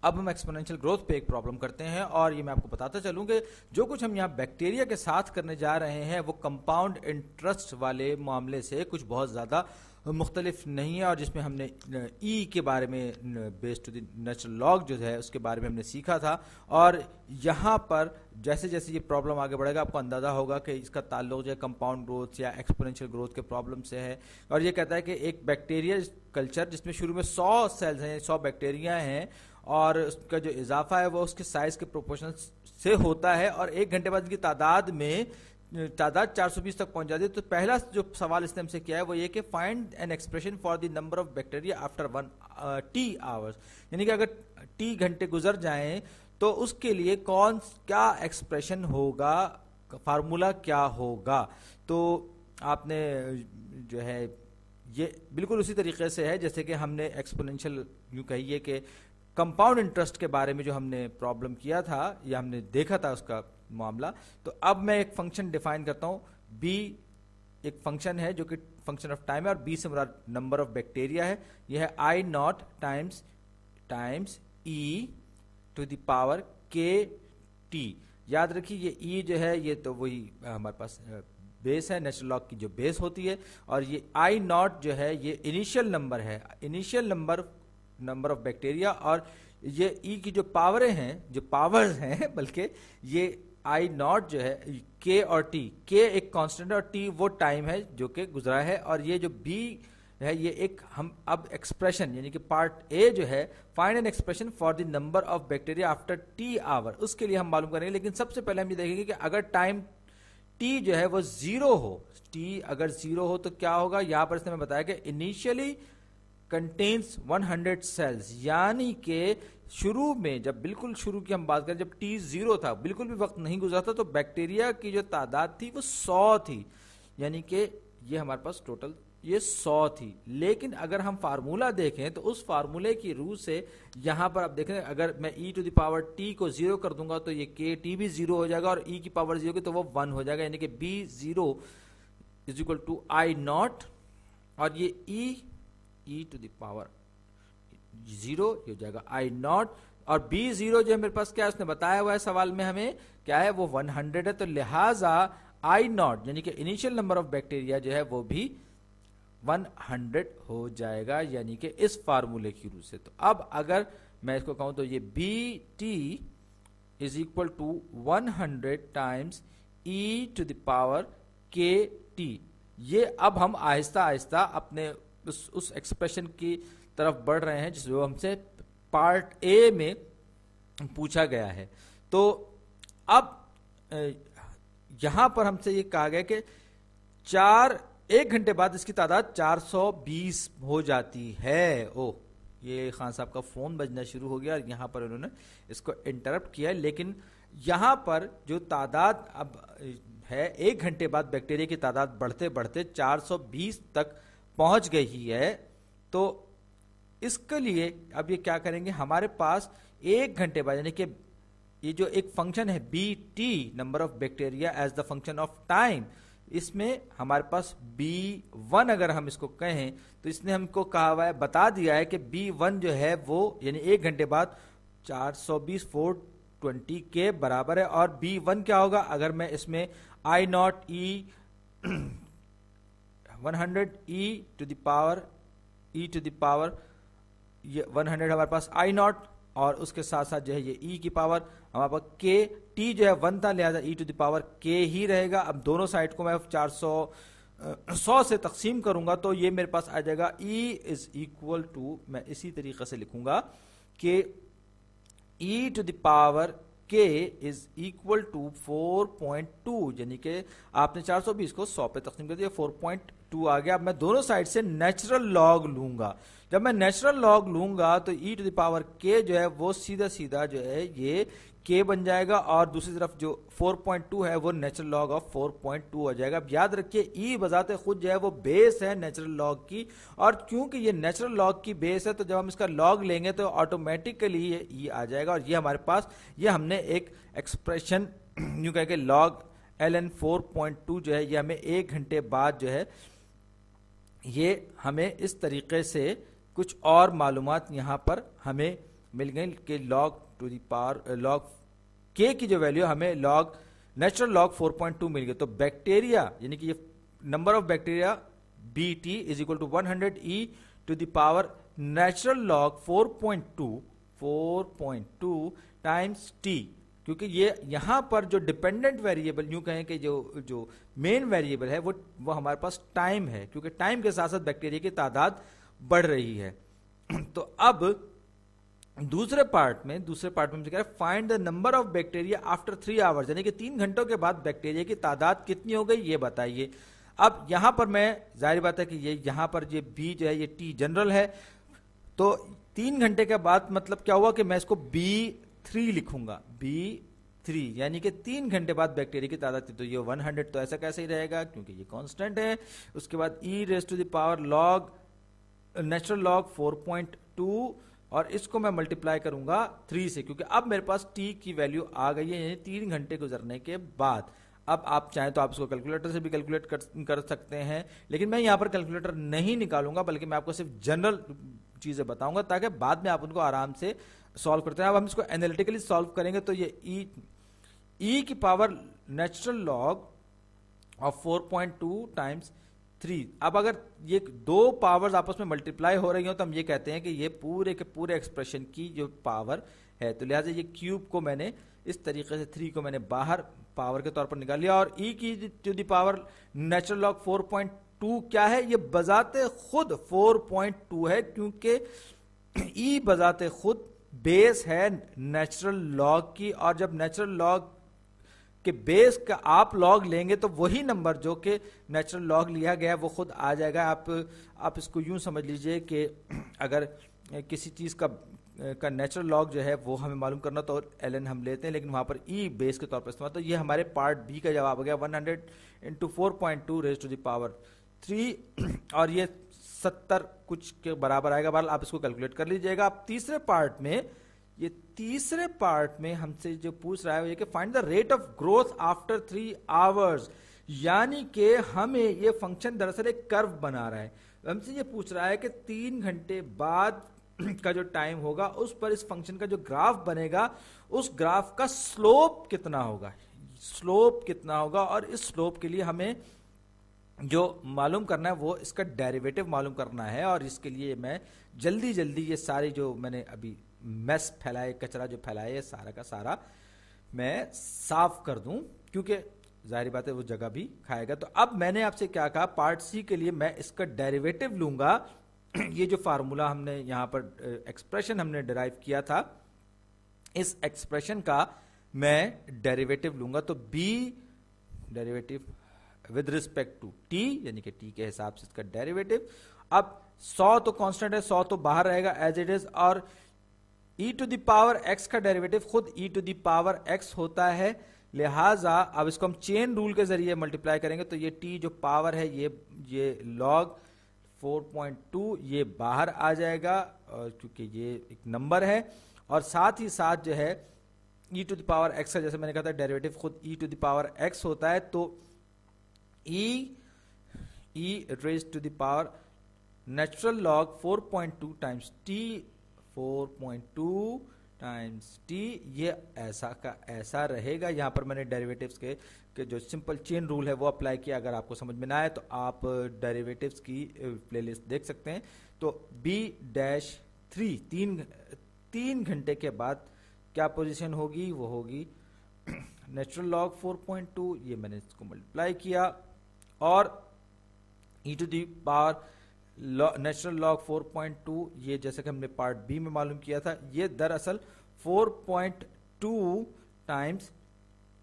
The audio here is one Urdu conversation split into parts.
اب ہم ایکسپونینشیل گروتھ پہ ایک پرابلم کرتے ہیں، اور یہ میں آپ کو بتاتا چلوں کہ جو کچھ ہم یہاں بیکٹیریا کے ساتھ کرنے جا رہے ہیں وہ کمپاؤنڈ انٹرسٹ والے معاملے سے کچھ بہت زیادہ مختلف نہیں ہے، اور جس میں ہم نے ای کے بارے میں بیس ٹو دی نیچرل لاگ جو ہے اس کے بارے میں ہم نے سیکھا تھا، اور یہاں پر جیسے جیسے یہ پرابلم آگے بڑھے گا آپ کو اندازہ ہوگا کہ اس کا تعلق جو ہے کمپاؤنڈ گروتھ یا ایکسپونینشیل گروتھ کے پرابلم سے ہے. اور یہ کہتا ہے کہ ایک بیکٹیریا کلچر جس میں شروع میں 100 سیلز ہیں، 100 بیکٹیریا ہیں، اور اس کا جو اضافہ ہے وہ اس کے سائز کے پروپورشن سے ہوتا ہے، اور 1 گھنٹے بعد ان کی تعداد 420 تک پہنچ جاتی ہے. تو پہلا جو سوال اس نے ہم سے کیا ہے وہ یہ کہ find an expression for the number of bacteria after 1 T hours، یعنی کہ اگر T گھنٹے گزر جائیں تو اس کے لیے کیا ایکسپریشن ہوگا، فارمولا کیا ہوگا. تو آپ نے جو ہے یہ بالکل اسی طریقے سے ہے جیسے کہ ہم نے ایکسپونینشیل یوں کہیے کہ کمپاؤنڈ انٹرسٹ کے بارے میں جو ہم نے پرابلم کیا تھا یا ہم نے دیکھا تھا اس کا معاملہ. تو اب میں ایک فنکشن ڈیفائن کرتا ہوں. بی ایک فنکشن ہے جو کہ فنکشن آف ٹائم ہے، اور بی سے مراد نمبر آف بیکٹیریا ہے. یہ ہے I naught times e to the power k t. یاد رکھیے یہ ای جو ہے یہ تو وہی ہمارے پاس بیس ہے، نیچرل لاگ کی جو بیس ہوتی ہے، اور یہ آئی ناٹ جو ہے یہ انیشیل نمبر ہے، انیشیل نمبر آف بیکٹیریا. اور یہ ای کی جو پاوریں ہیں، جو پاورز ہیں بلکہ یہ آئی ناٹ جو ہے کے اور ٹی، کے ایک کانسٹنٹ اور ٹی وہ ٹائم ہے جو کہ گزرا ہے. اور یہ جو بی ہے یہ ایک ہم اب ایکسپریشن یعنی کہ پارٹ اے جو ہے find an expression for the number of bacteria after t hour, اس کے لیے ہم معلوم کریں گے. لیکن سب سے پہلے ہم یہ دیکھیں گے کہ اگر ٹائم ٹی جو ہے وہ 0 ہو، ٹی اگر 0 ہو تو کیا ہوگا. یہاں پر اس نے ہمیں بتایا کہ انیشیلی کنٹینس 100 سیلز، یعنی کہ شروع میں جب بالکل شروع کی ہم بات کریں جب ٹی 0 تھا، بالکل بھی وقت نہیں گزرا تھا، تو بیکٹیریا کی جو تعداد تھی وہ 100 تھی، یعنی کہ یہ ہمارے پاس ٹوٹل یہ 100 تھی. لیکن اگر ہم فارمولا دیکھیں تو اس فارمولے کی روح سے یہاں پر آپ دیکھیں اگر میں ای ٹو دی پاور ٹی کو 0 کر دوں گا تو یہ کے ٹی بھی 0 ہو جائے گا، اور ای کی پاور 0 کی تو وہ 1 ہو جائے گا، یعنی کہ B 0 is equal to I naught, اور یہ ای ٹو دی پاور 0 یہ ہو جائے گا آئی ناٹ، اور بی 0 جو ہے میرے پاس کیا اس نے بتایا ہوا ہے سوال میں ہمیں کیا ہے وہ 100 ہے. تو لہٰذا آئی ناٹ یعنی کہ انیشیل نمبر آف بیکٹیریا جو ہے وہ بھی 100 ہو جائے گا، یعنی کہ اس فارمولے کی روح سے. تو اب اگر میں اس کو کہوں تو یہ B T is equal to 100 times e to the power k t. یہ اب ہم آہستہ آہستہ اپنے اس ایکسپریشن کی طرف بڑھ رہے ہیں جس جو ہم سے پارٹ اے میں پوچھا گیا ہے. تو اب یہاں پر ہم سے یہ کہا گیا کہ 1 گھنٹے بعد اس کی تعداد 420 ہو جاتی ہے. یہ خان صاحب کا فون بجنا شروع ہو گیا اور یہاں پر انہوں نے اس کو انٹرپٹ کیا. لیکن یہاں پر جو تعداد اب ہے 1 گھنٹے بعد بیکٹیریا کی تعداد بڑھتے بڑھتے 420 تک پہنچ گئی ہے. تو اس کے لیے اب یہ کیا کریں گے، ہمارے پاس 1 گھنٹے بعد یعنی کہ یہ جو ایک فنکشن ہے B t number of bacteria as the function of time, اس میں ہمارے پاس B1 اگر ہم اس کو کہیں تو اس نے ہم کو کہا ہوا ہے بتا دیا ہے کہ B1 جو ہے وہ یعنی 1 گھنٹے بعد 420 420 کے برابر ہے. اور B1 کیا ہوگا اگر میں اس میں I naught E 100 E to the power یہ 100 ہمارے پاس I ناٹ اور اس کے ساتھ ساتھ جو ہے یہ E کی پاور ہمارے پاس K T جو ہے 1 تھا لہذا E to the power K ہی رہے گا. اب دونوں سائڈ کو میں 100 سے تقسیم کروں گا تو یہ میرے پاس آ جائے گا E از اکول ٹو، میں اسی طریقے سے لکھوں گا کہ E to the power K is equal to 4.2، یعنی کہ آپ نے 420 کو 100 پہ تقسیم کر دیا 4.2 آ گیا. اب میں دونوں سائڈ سے نیچرل لاگ لوں گا. جب میں نیچرل لاگ لوں گا تو E to the power K جو ہے وہ سیدھا جو ہے یہ K بن جائے گا، اور دوسری طرف جو 4.2 ہے وہ نیچرل لاگ آف 4.2 ہو جائے گا. اب یاد رکھیے E بذات خود جو ہے وہ بیس ہے نیچرل لاگ کی، اور کیونکہ یہ نیچرل لاگ کی بیس ہے تو جب ہم اس کا لاگ لیں گے تو آٹومیٹکلی یہ E آ جائے گا. اور یہ ہمارے پاس یہ ہم نے ایک ایکسپریشن یوں کہہ کہ لاگ ln 4.2 جو ہے یہ ہمیں 1 گھنٹے بعد جو ہے یہ ہمیں اس طریقے سے کچھ اور معلومات یہاں پر ہمیں مل گئی کہ log to the power log k کی جو ویلیو ہمیں log نیچرل لاگ 4.2 مل گئی. تو بیکٹیریا یعنی کہ یہ number of bacteria BT is equal to 100 e to the power natural log 4.2 times T, کیونکہ یہ یہاں پر جو ڈیپینڈنٹ ویریبل یوں کہیں کہ جو مین ویریبل ہے وہ ہمارے پاس ٹائم ہے, کیونکہ ٹائم کے ساتھ ساتھ بیکٹیریا کی تعداد بڑھ رہی ہے. تو اب دوسرے پارٹ میں مجھے کہہ رہا ہے find the number of bacteria after 3 hours, یعنی کہ 3 گھنٹوں کے بعد بیکٹیریا کی تعداد کتنی ہو گئی یہ بتائیے. اب یہاں پر میں ظاہر بات ہے کہ یہاں پر یہ B جو ہے یہ T جنرل ہے, تو 3 گھنٹے کے بعد مطلب کیا ہوا کہ میں اس کو B3 لکھوں گا, B3 یعنی کہ 3 گھنٹے بعد بیکٹیریا کی تعداد تھی, تو یہ 100 تو ایسا کیسے ہی رہے گا کیونکہ یہ کانسٹنٹ ہے. اس کے بعد e raise to the power log natural log 4.2 اور اس کو میں ملٹیپلائی کروں گا 3 سے, کیونکہ اب میرے پاس T کی ویلیو آ گئی ہے, یعنی 3 گھنٹے گزرنے کے بعد. اب آپ چاہیں تو آپ اس کو کیلکولیٹر سے بھی کیلکولیٹ کر سکتے ہیں, لیکن میں یہاں پر کیلکولیٹر نہیں نکالوں گا, بلکہ میں آپ کو صرف جنرل چیزیں بتاؤں گا تاکہ بعد میں آپ ان کو آرام سے سالو کرتے ہیں. اب ہم اس کو انالیٹیکلی سالو کریں گے تو یہ e کی power natural log of 4.2 Times 3. اب اگر یہ دو پاورز آپس میں ملٹیپلائی ہو رہی ہوں تو ہم یہ کہتے ہیں کہ یہ پورے کے پورے ایکسپریشن کی جو پاور ہے, تو لہٰذا یہ کیوب کو میں نے اس طریقے سے 3 کو میں نے باہر پاور کے طور پر نکال لیا, اور e کی to the power natural log 4.2 کیا ہے, یہ بذات خود 4.2 ہے, کیونکہ e بذات خود بیس ہے نیچرل لاگ کی, اور جب نیچرل لاگ کہ بیس کا آپ لاگ لیں گے تو وہی نمبر جو کہ نیچرل لاگ لیا گیا وہ خود آ جائے گا. آپ اس کو یوں سمجھ لیجئے کہ اگر کسی چیز کا نیچرل لاگ جو ہے وہ ہمیں معلوم کرنا تو ln ہم لیتے ہیں, لیکن وہاں پر ای بیس کے طور پر استعمال, تو یہ ہمارے پارٹ بی کا جواب ہو گیا 100 into 4.2 raise to the power 3, اور یہ 70 کچھ کے برابر آئے گا. بہرحال آپ اس کو کیلکولیٹ کر لیجئے گا. اب تیسرے پارٹ میں ہم سے جو پوچھ رہا ہے وہ یہ کہ find the rate of growth after 3 hours, یعنی کہ ہمیں یہ فنکشن دراصل ایک کرو بنا رہا ہے. ہم سے یہ پوچھ رہا ہے کہ 3 گھنٹے بعد کا جو ٹائم ہوگا اس پر اس فنکشن کا جو گراف بنے گا اس گراف کا سلوپ کتنا ہوگا, اور اس سلوپ کے لیے ہمیں جو معلوم کرنا ہے وہ اس کا ڈیریویٹو معلوم کرنا ہے. اور اس کے لیے میں جلدی یہ ساری جو میں نے ابھی میس پھیلائے, کچرا جو پھیلائے, سارا کا سارا میں صاف کر دوں, کیونکہ ظاہری بات ہے وہ جگہ بھی کھائے گا. تو اب میں نے آپ سے کیا کہا, پارٹ سی کے لیے میں اس کا ڈیریویٹو لوں گا. یہ جو فارمولا ہم نے یہاں پر ایکسپریشن ہم نے ڈرائیو کیا تھا, اس ایکسپریشن کا میں ڈیریویٹو لوں گا. تو B derivative with respect to T, یعنی کہ ٹی کے حساب سے اس کا ڈیریویٹو. اب 100 تو کانسٹنٹ ہے, 100 تو باہر رہے گا ایز اٹ از, اور e to the power x کا ڈیریویٹو خود e to the power x ہوتا ہے. لہٰذا اب اس کو ہم چین رول کے ذریعے ملٹیپلائی کریں گے تو یہ t جو پاور ہے یہ log 4.2 یہ باہر آ جائے گا, اور کیونکہ یہ ایک نمبر ہے, اور ساتھ ہی ساتھ جو ہے e to the power x کا جیسے میں نے کہا تھا ڈیریویٹو خود e to the power x ہوتا ہے, تو e raise to the power natural log 4.2 times t 4.2 times T, یہ ایسا کا ایسا رہے گا. یہاں پر میں نے ڈیریویٹیوز کے جو سمپل چین رول ہے وہ اپلائی کیا. اگر آپ کو سمجھ میں نہ آئے تو آپ ڈیریویٹیوز کی پلے لسٹ دیکھ سکتے ہیں. تو B-3 3 گھنٹے کے بعد کیا پوزیشن ہوگی, وہ ہوگی نیچرل لاگ 4.2, یہ میں نے اس کو ملٹیپلائی کیا, اور e to the power natural log 4.2 یہ جیسا کہ ہم نے پارٹ بی میں معلوم کیا تھا, یہ دراصل 4.2 ٹائمس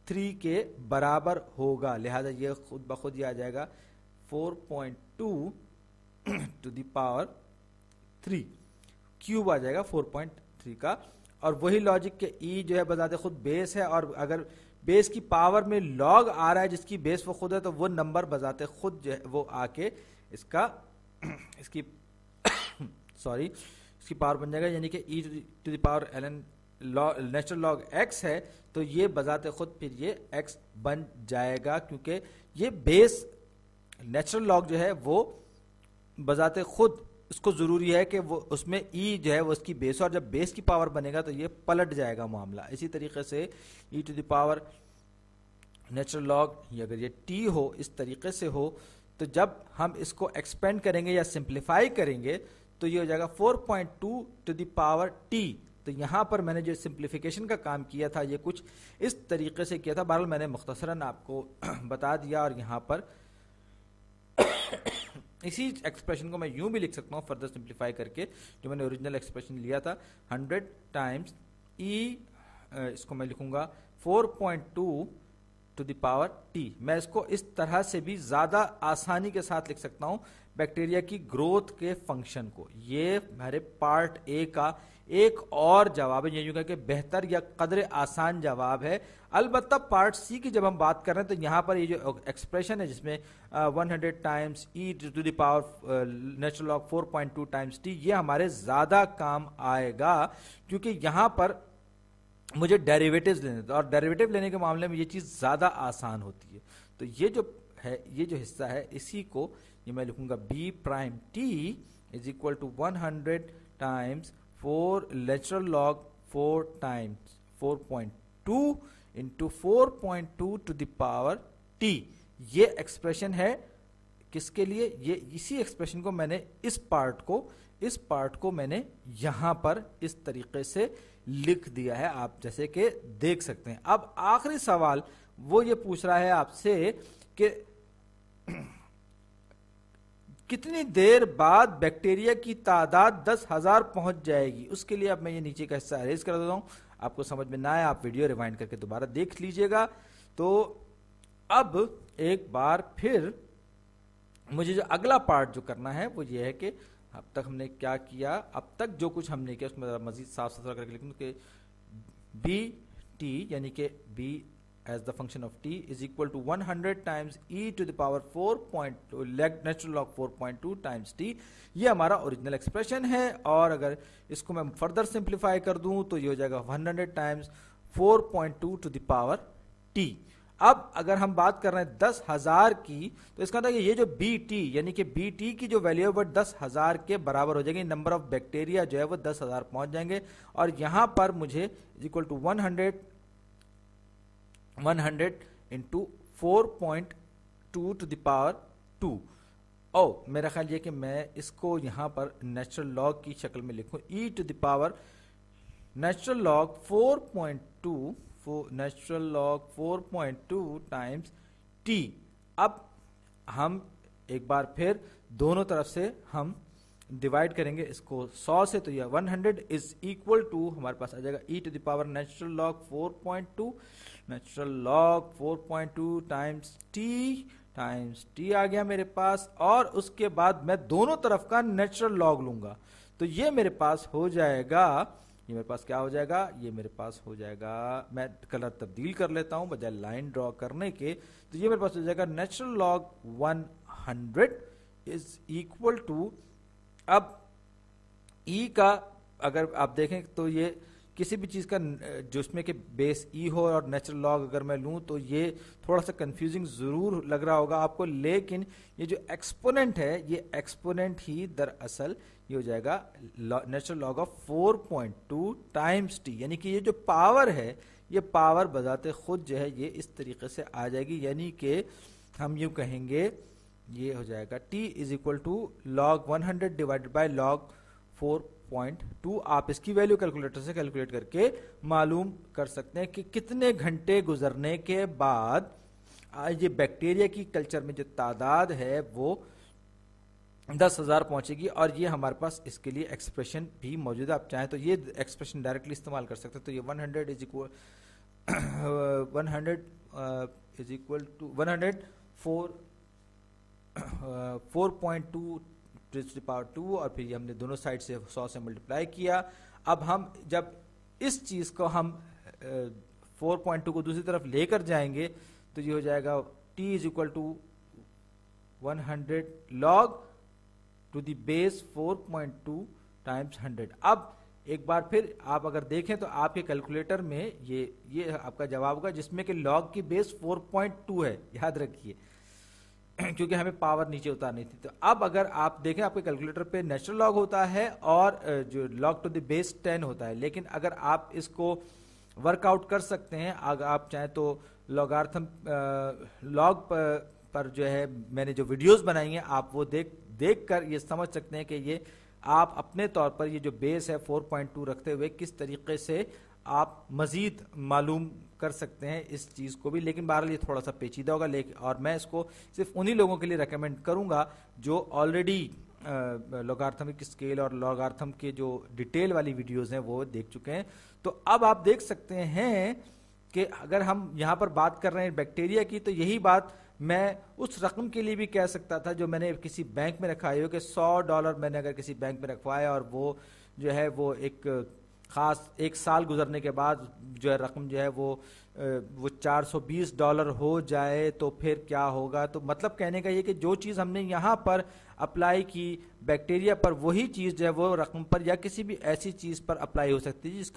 3 کے برابر ہوگا. لہذا یہ خود بخود یہ آ جائے گا 4.2 ٹو دی پاور 3 کیوب آ جائے گا 4.3 کا. اور وہی لاجک کہ ای جو ہے بذات خود بیس ہے, اور اگر بیس کی پاور میں لاگ آ رہا ہے جس کی بیس وہ خود ہے تو وہ نمبر بذات خود جو ہے وہ آ کے اس کی پاور بن جائے گا, یعنی کہ e to the power ln natural log x ہے, تو یہ بذات خود پھر یہ x بن جائے گا, کیونکہ یہ بیس نیچرل لاگ جو ہے وہ بذات خود اس کو ضروری ہے کہ وہ اس میں ای جو ہے وہ اس کی بیس، اور جب بیس کی پاور بنے گا تو یہ پلٹ جائے گا معاملہ. اسی طریقے سے e to the power natural log, یہ اگر یہ ٹی ہو اس طریقے سے ہو تو جب ہم اس کو ایکسپینڈ کریں گے یا سمپلیفائی کریں گے تو یہ ہو جائے گا 4.2 ٹو دی پاور ٹی. تو یہاں پر میں نے جو سمپلیفیکیشن کا کام کیا تھا یہ کچھ اس طریقے سے کیا تھا. بہرحال میں نے مختصراً آپ کو بتا دیا، اور یہاں پر اسی ایکسپریشن کو میں یوں بھی لکھ سکتا ہوں فردر سمپلیفائی کر کے، جو میں نے اوریجنل ایکسپریشن لیا تھا 100 ٹائمز ای، اس کو میں لکھوں گا 4.2 ٹو دی پاور ٹی. میں اس کو اس طرح سے بھی زیادہ آسانی کے ساتھ لکھ سکتا ہوں بیکٹیریا کی گروتھ کے فنکشن کو. یہ ہمارے پارٹ اے کا ایک اور جواب ہے، یہ یوں کہ بہتر یا قدر آسان جواب ہے. البتہ پارٹ سی کی جب ہم بات کر رہے ہیں تو یہاں پر یہ جو ایکسپریشن ہے جس میں 100 times e to the power natural log 4.2 times T, یہ ہمارے زیادہ کام آئے گا کیونکہ یہاں پر مجھے ڈیریویٹیوز لینے تھے، اور ڈیریویٹیو لینے کے معاملے میں یہ چیز زیادہ آسان ہوتی ہے. تو یہ جو ہے، یہ جو حصہ ہے اسی کو یہ میں لکھوں گا B prime t is equal to 100 times 4 natural log 4 times 4.2 into 4.2 to the power t. یہ ایکسپریشن ہے کس کے لیے؟ یہ اسی ایکسپریشن کو میں نے اس پارٹ کو میں نے یہاں پر اس طریقے سے لکھ دیا ہے، آپ جیسے کہ دیکھ سکتے ہیں. اب آخری سوال وہ یہ پوچھ رہا ہے آپ سے کہ کتنی دیر بعد بیکٹیریا کی تعداد 10,000 پہنچ جائے گی. اس کے لیے اب میں یہ نیچے کا حصہ ریز کر دیتا ہوں، آپ کو سمجھ میں نہ آئے آپ ویڈیو ریوائنڈ کر کے دوبارہ دیکھ لیجئے گا. تو اب ایک بار پھر مجھے جو اگلا پارٹ جو کرنا ہے وہ یہ ہے کہ اب تک ہم نے کیا کیا، اب تک جو کچھ ہم نے کیا اس میں مزید صاف ستھرا کر کے لکھوں کہ بی ٹی یعنی کہ B as the function of T is equal to 100 times e to the power 4.2 natural log 4.2 times T. یہ ہمارا اوریجنل ایکسپریشن ہے، اور اگر اس کو میں فردر سمپلیفائی کر دوں تو یہ ہو جائے گا 100 times 4.2 to the power T. اب اگر ہم بات کر رہے ہیں 10,000 کی تو اس کا مطلب یہ جو بی ٹی یعنی کہ بی ٹی کی جو ویلیو ہے وہ 10,000 کے برابر ہو جائے گی. نمبر آف بیکٹیریا جو ہے وہ 10,000 پہنچ جائیں گے، اور یہاں پر مجھے equal to 100 into 4.2 to the power 2. میرا خیال یہ کہ میں اس کو یہاں پر نیچرل لاگ کی شکل میں لکھوں e to the power natural log 4.2 natural log 4.2 times t. اب ہم ایک بار پھر دونوں طرف سے ہم ڈیوائڈ کریں گے اس کو 100 سے، تو یہ 100 از اکول ٹو ہمارے پاس آ جائے گا e to the power natural log 4.2 natural log 4.2 times t آ گیا میرے پاس، اور اس کے بعد میں دونوں طرف کا نیچرل لاگ لوں گا تو یہ میرے پاس ہو جائے گا. یہ میرے پاس کیا ہو جائے گا؟ یہ میرے پاس ہو جائے گا، میں کلر تبدیل کر لیتا ہوں بجائے لائن ڈرا کرنے کے. تو یہ میرے پاس ہو جائے گا natural log 100 is equal to, اب ای کا اگر آپ دیکھیں تو یہ کسی بھی چیز کا جو اس میں کہ بیس ای ہو اور نیچرل لاگ اگر میں لوں تو یہ تھوڑا سا کنفیوزنگ ضرور لگ رہا ہوگا آپ کو، لیکن یہ جو ایکسپوننٹ ہے یہ ایکسپوننٹ ہی دراصل یہ ہو جائے گا natural log of 4.2 times t. یعنی کہ یہ جو پاور ہے یہ پاور بذات خود جو ہے یہ اس طریقے سے آ جائے گی، یعنی کہ ہم یوں کہیں گے یہ ہو جائے گا t is equal to log 100 divide by log 4.2. آپ اس کی ویلیو کیلکولیٹر سے کیلکولیٹ کر کے معلوم کر سکتے ہیں کہ کتنے گھنٹے گزرنے کے بعد یہ بیکٹیریا کی کلچر میں جو تعداد ہے وہ 10,000 پہنچے گی. اور یہ ہمارے پاس اس کے لیے ایکسپریشن بھی موجود ہے، آپ چاہیں تو یہ ایکسپریشن ڈائریکٹلی استعمال کر سکتے ہیں. تو یہ 100 is equal 4.2 to the power 2، اور پھر یہ ہم نے دونوں سائڈ سے 100 سے ملٹیپلائی کیا. اب ہم جب اس چیز کو ہم 4.2 کو دوسری طرف لے کر جائیں گے تو یہ ہو جائے گا t is equal to 100 log to the base 4.2 times 100. اب ایک بار پھر آپ اگر دیکھیں تو آپ کے کیلکولیٹر میں یہ آپ کا جواب ہوگا جس میں کہ لاگ کی بیس 4.2 ہے، یاد رکھیے کیونکہ ہمیں پاور نیچے اتارنی تھی. تو اب اگر آپ دیکھیں آپ کے کیلکولیٹر پہ نیچرل لاگ ہوتا ہے اور جو لاگ ٹو دی بیس 10 ہوتا ہے, لیکن اگر آپ اس کو ورک آؤٹ کر سکتے ہیں, اگر آپ چاہیں تو لاگارتھم لاگ پر جو ہے میں نے جو ویڈیوز بنائی ہیں آپ وہ دیکھ کر یہ سمجھ سکتے ہیں کہ یہ آپ اپنے طور پر یہ جو بیس ہے 4.2 رکھتے ہوئے کس طریقے سے آپ مزید معلوم کر سکتے ہیں اس چیز کو بھی. لیکن بہرحال یہ تھوڑا سا پیچیدہ ہوگا, لیکن اور میں اس کو صرف انہی لوگوں کے لیے ریکمینڈ کروں گا جو آلریڈی لوگارتھمک اسکیل اور لوگارتھم کے جو ڈیٹیل والی ویڈیوز ہیں وہ دیکھ چکے ہیں. تو اب آپ دیکھ سکتے ہیں کہ اگر ہم یہاں پر بات کر رہے ہیں بیکٹیریا کی, تو یہی بات میں اس رقم کے لیے بھی کہہ سکتا تھا جو میں نے کسی بینک میں رکھا ہے, کہ $100 میں نے اگر کسی بینک میں رکھوایا اور وہ جو ہے وہ ایک خاص ایک سال گزرنے کے بعد جو ہے رقم جو ہے وہ $420 ہو جائے تو پھر کیا ہوگا. تو مطلب کہنے کا یہ کہ جو چیز ہم نے یہاں پر اپلائی کی بیکٹیریا پر, وہی چیز جو ہے وہ رقم پر یا کسی بھی ایسی چیز پر اپلائی ہو سکتی ہے جس